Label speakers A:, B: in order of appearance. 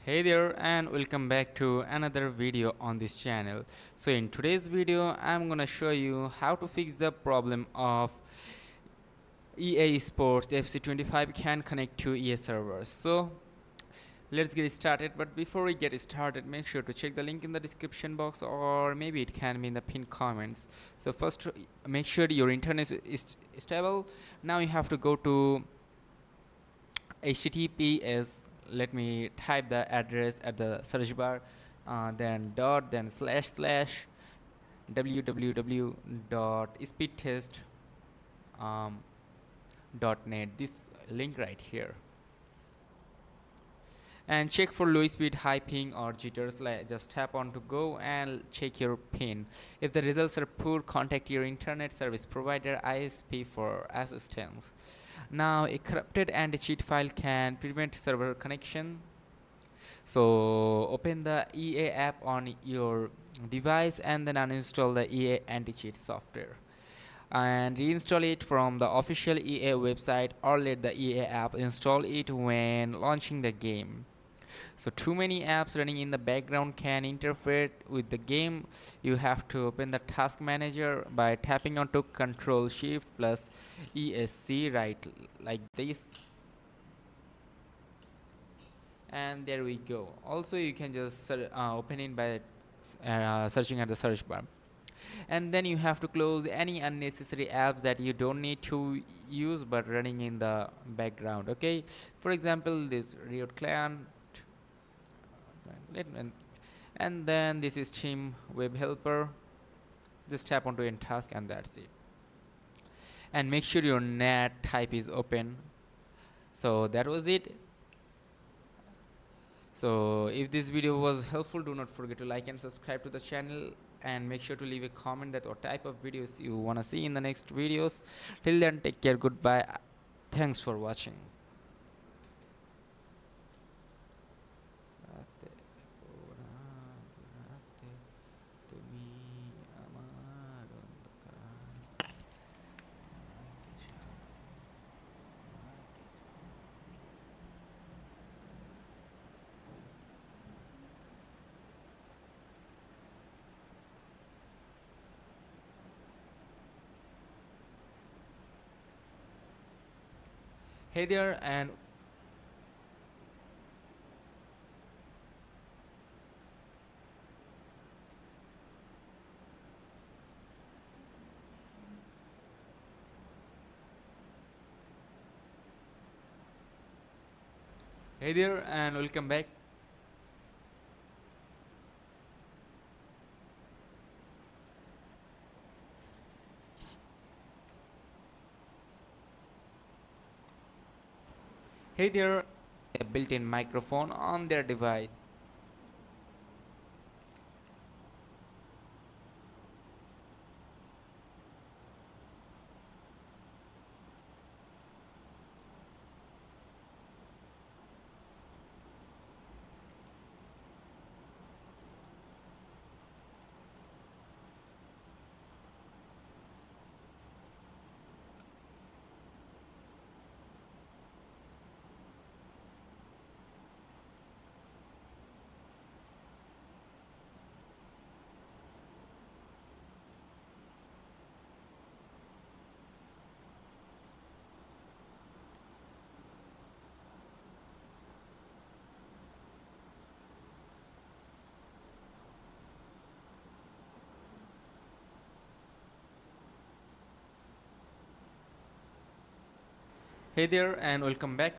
A: Hey there and welcome back to another video on this channel. So in today's video I'm gonna show you how to fix the problem of EA Sports FC25 can connect to EA servers. So let's get started, but before we get started make sure to check the link in the description box, or maybe it can be in the pinned comments. So first make sure your internet is stable. Now you have to go to https. Let me type the address at the search bar, then dot, then slash slash www.speedtest .net, this link right here, and check for low speed, high ping or jitters. Like, just tap on to go and check your pin. If the results are poor, contact your internet service provider ISP for assistance. Now a corrupted anti-cheat file can prevent server connection. So open the EA app on your device and then uninstall the EA anti-cheat software and reinstall it from the official EA website, or let the EA app install it when launching the game. So too many apps running in the background can interfere with the game. You have to open the task manager by tapping onto Control Shift plus ESC, right, like this, and there we go. Also you can just open it by searching at the search bar, and then you have to close any unnecessary apps that you don't need to use but running in the background. Okay, for example this Riot Client, and then this is Team Web Helper. Just tap onto end task and that's it, and make sure your NAT type is open. So that was it. So if this video was helpful, do not forget to like and subscribe to the channel, and make sure to leave a comment that what type of videos you want to see in the next videos. Till then, take care, goodbye, thanks for watching. Hey there and Hey there and welcome back. Hey there, a built-in microphone on their device. Hey there and welcome back.